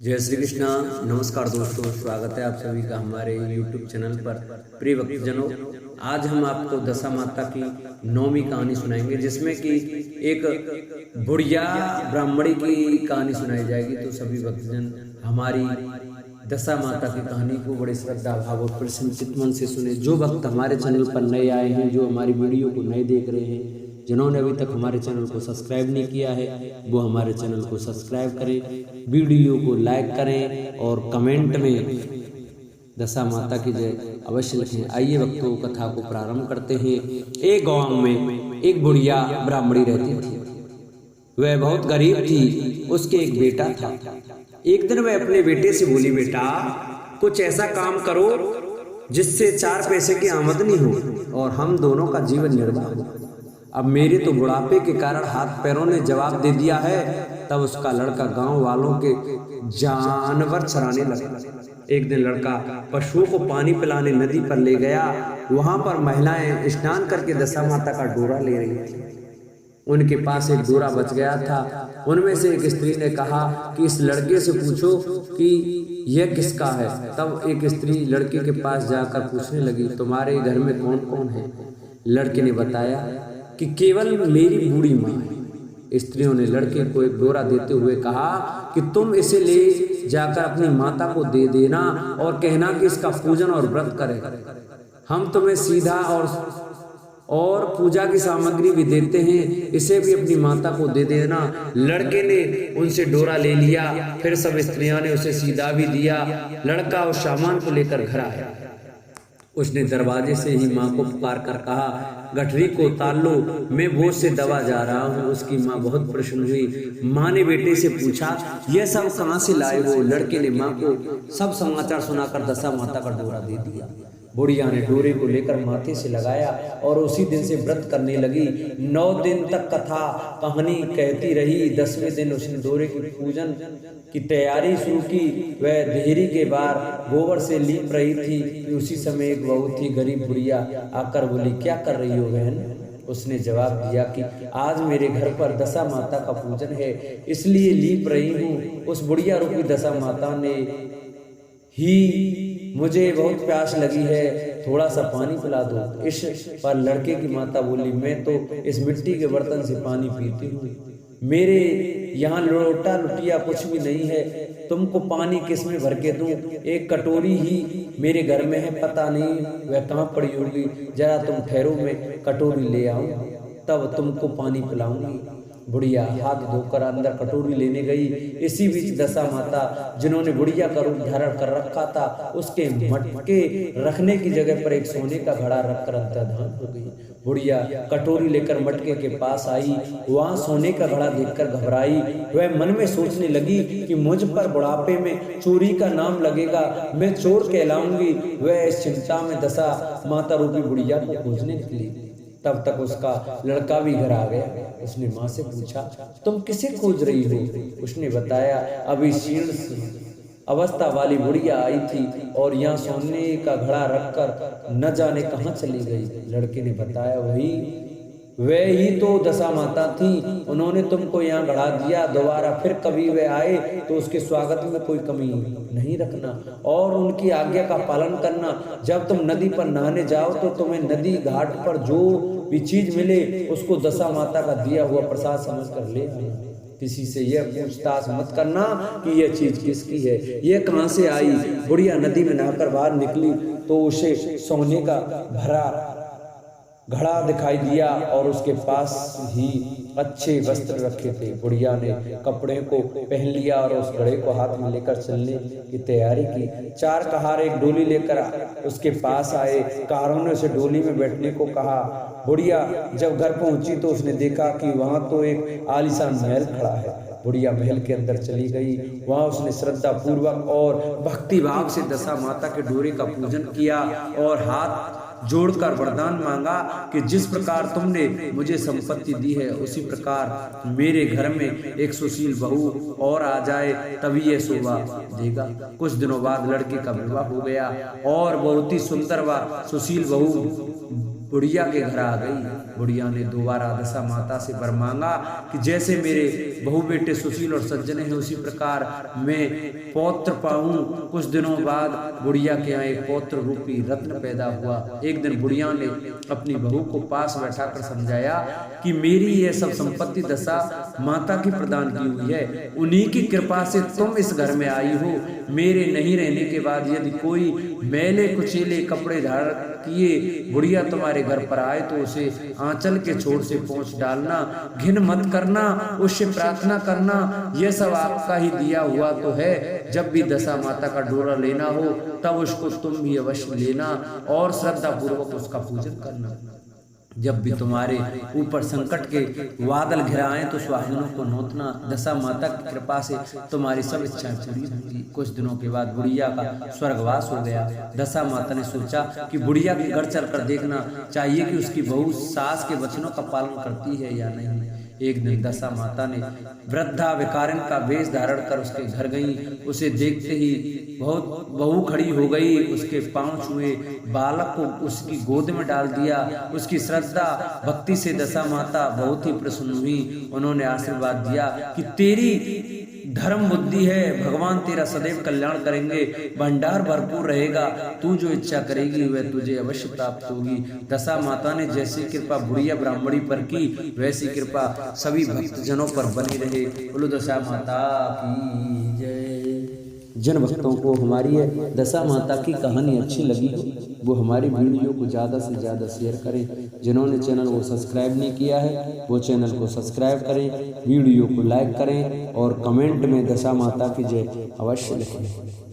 जय श्री कृष्णा। नमस्कार दोस्तों, स्वागत है आप सभी का हमारे YouTube चैनल पर। प्रिय भक्तजनों, आज हम आपको दशा माता की 9वीं कहानी सुनाएंगे, जिसमें कि एक बुढ़िया ब्राह्मणी की कहानी सुनाई जाएगी। तो सभी भक्तजन हमारी दशा माता की कहानी को बड़े श्रद्धा भाव और प्रसन्नचित मन से सुने। जो भक्त हमारे चैनल पर नए आए हैं, जो हमारी वीडियो को नए देख रहे हैं, जिन्होंने अभी तक हमारे चैनल को सब्सक्राइब नहीं किया है, वो हमारे चैनल को सब्सक्राइब करें, वीडियो को लाइक करें और कमेंट में दशा माता की जय अवश्य लिखें। आइए भक्तों, कथा को प्रारंभ करते हैं। एक गांव में एक बुढ़िया ब्राह्मणी रहती थी। वह बहुत गरीब थी। उसके एक बेटा था। एक दिन वह अपने बेटे से बोली, बेटा कुछ ऐसा काम करो जिससे 4 पैसे की आमदनी हो और हम दोनों का जीवन निर्वाह हो। अब मेरे तो बुढ़ापे के कारण हाथ पैरों ने जवाब दे दिया है। तब उसका लड़का गांव वालों के जानवर चराने लगा। एक दिन लड़का पशुओं को पानी पिलाने नदी पर ले गया। वहां पर महिलाएं स्नान करके दशा माता का डोरा ले रही थी। उनके पास एक डोरा बच गया था। उनमें से एक स्त्री ने कहा कि इस लड़के से पूछो कि यह किसका है। तब एक स्त्री लड़के के पास जाकर पूछने लगी, तुम्हारे घर में कौन कौन है? लड़के ने बताया कि केवल मेरी बूढ़ी माँ है। स्त्रियों ने लड़के को एक डोरा देते हुए कहा कि तुम इसे ले जाकर अपनी माता को दे देना और कहना कि इसका पूजन और व्रत करें। हम तुम्हें सीधा और पूजा की सामग्री भी देते हैं, इसे भी अपनी माता को दे देना। लड़के ने उनसे डोरा ले लिया। फिर सब स्त्रियों ने उसे सीधा भी दिया। लड़का उस सामान को लेकर घर आया। उसने दरवाजे से ही माँ को पुकार कर कहा, गठरी को ताल लो, मैं भोज से दवा जा रहा हूँ। उसकी माँ बहुत प्रसन्न हुई। माँ ने बेटे से पूछा, यह सब कहाँ से लाए हो? लड़के ने माँ को सब समाचार सुनाकर दशा माता का डोरा दे दिया। बुढ़िया ने डोरे को लेकर माथे से लगाया और उसी दिन से व्रत करने लगी। 9 दिन तक कथा कहानी कहती रही। 10वें दिन उसने डोरे की पूजन की तैयारी शुरू की। वह देहरी के बाहर गोबर से लीप रही थी कि उसी समय एक बहुत ही गरीब बुढ़िया आकर बोली, क्या कर रही हो बहन? उसने जवाब दिया कि आज मेरे घर पर दशा माता का पूजन है, इसलिए लीप रही हूँ। उस बुढ़िया रूपी दशा माता ने ही मुझे बहुत प्यास लगी है, थोड़ा सा पानी पिला दो। इस पर लड़के की माता बोली, मैं तो इस मिट्टी के बर्तन से पानी पीती हूँ, मेरे यहाँ लोटा लुटिया कुछ भी नहीं है, तुमको पानी किस में भर के दूं? एक कटोरी ही मेरे घर में है, पता नहीं वह कहाँ पड़ी होगी, जरा तुम ठहरो, मैं कटोरी ले आऊं, तब तुमको पानी पिलाऊंगी। बुढ़िया हाथ धोकर अंदर कटोरी लेने गई। इसी बीच दशा माता, जिन्होंने बुढ़िया का रूप धारण कर रखा था, उसके मटके रखने की जगह पर एक सोने का घड़ा रखकर अंतर्धान हो गई। बुढ़िया कटोरी लेकर मटके के पास आई। वहां सोने का घड़ा देखकर घबराई। वह मन में सोचने लगी कि मुझ पर बुढ़ापे में चोरी का नाम लगेगा, मैं चोर कहलाऊंगी। वह इस चिंता में दशा माता रूपी बुढ़िया को खोजने निकली। तब तक उसका लड़का भी घर आ गया। उसने माँ से पूछा, तुम किसे खोज रही हो? उसने बताया, अभी शीर्ण अवस्था वाली बुढ़िया आई थी और यहाँ सोने का घड़ा रखकर न जाने कहाँ चली गई। लड़के ने बताया, वह ही तो दशा माता थी, उन्होंने तुमको यहाँ घड़ा दिया। दोबारा फिर कभी वे आए तो उसके स्वागत में कोई कमी नहीं रखना और उनकी आज्ञा का पालन करना। जब तुम नदी पर नहाने जाओ तो तुम्हें नदी घाट पर जो भी चीज मिले उसको दशा माता का दिया हुआ प्रसाद समझकर ले आना। किसी से यह पूछताछ मत करना कि यह चीज किसकी है, यह कहाँ से आई। बुढ़िया नदी में नहाकर बाहर निकली तो उसे सोने का भरा घड़ा दिखाई दिया और उसके पास ही अच्छे वस्त्र रखे थे। बुढ़िया ने कपड़े को पहन लिया और उस घड़े को हाथ में लेकर चलने की तैयारी की। 4 कहार एक डोली लेकर उसके पास आए। कहारों ने उसे डोली में बैठने को कहा। बुढ़िया जब घर पहुंची तो उसने देखा कि वहां तो एक आलीशान महल खड़ा है। बुढ़िया महल के अंदर चली गई। वहां उसने श्रद्धा पूर्वक और भक्ति भाव से दशा माता के डोरे का पूजन किया और हाथ जोड़कर वरदान मांगा कि जिस प्रकार तुमने मुझे संपत्ति दी है, उसी प्रकार मेरे घर में एक सुशील बहू और आ जाए, तभी यह शोभा देगा। कुछ दिनों बाद लड़के का विवाह हो गया और बहुत ही सुंदर व सुशील बहू बुढ़िया के घर आ गई। बुढ़िया ने दोबारा दशा माता से वर मांगा कि जैसे मेरे बहू बेटे सुशील और सज्जन हैं उसी प्रकार मैं पौत्र पाऊं। कुछ दिनों बाद बुढ़िया के यहाँ एक पौत्र रूपी रत्न पैदा हुआ। एक दिन बुढ़िया ने अपनी बहू को पास बैठाकर समझाया कि मेरी यह सब संपत्ति दशा माता की प्रदान की हुई है, उन्हीं की कृपा से तुम इस घर में आई हो। मेरे नहीं रहने के बाद यदि कोई मैले कुचेले कपड़े धारण किए बुढ़िया तुम्हारे घर पर आए तो उसे आंचल के छोर से पोंछ डालना, घिन मत करना, उससे प्रार्थना करना, यह सब आपका ही दिया हुआ तो है। जब भी दशा माता का डोरा लेना हो तब उसको तुम भी अवश्य लेना और श्रद्धा पूर्वक उसका पूजन करना। जब भी तुम्हारे ऊपर संकट के बादल घिराएं तो सुहागिनों को नोतना, दशा माता की कृपा से तुम्हारी सब इच्छाएं पूरी होंगी। कुछ दिनों के बाद बुढ़िया का स्वर्गवास हो गया। दशा माता ने सोचा कि बुढ़िया के घर चलकर देखना चाहिए कि उसकी बहू सास के वचनों का पालन करती है या नहीं। एक दिन दशा माता ने वृद्धा विकारिन का वेश धारण कर उसके घर गई। उसे देखते ही बहू खड़ी हो गई, उसके पांव छुए, बालक को उसकी गोद में डाल दिया। उसकी श्रद्धा भक्ति से दशा माता बहुत ही प्रसन्न हुई। उन्होंने आशीर्वाद दिया कि तेरी धर्म बुद्धि है, भगवान तेरा सदैव कल्याण करेंगे, भंडार भरपूर रहेगा, तू जो इच्छा करेगी वह तुझे अवश्य प्राप्त होगी। दशा माता ने जैसी कृपा बुढ़िया ब्राह्मणी पर की वैसी कृपा सभी भक्तजनों पर बनी रहे। बोलो दशा माता की जय। जन भक्तों को हमारी दशा माता की कहानी अच्छी लगी वो हमारी वीडियो को ज़्यादा से ज़्यादा शेयर करें। जिन्होंने चैनल को सब्सक्राइब नहीं किया है वो चैनल को सब्सक्राइब करें, वीडियो को लाइक करें और कमेंट में दशा माता की जय अवश्य लिखें।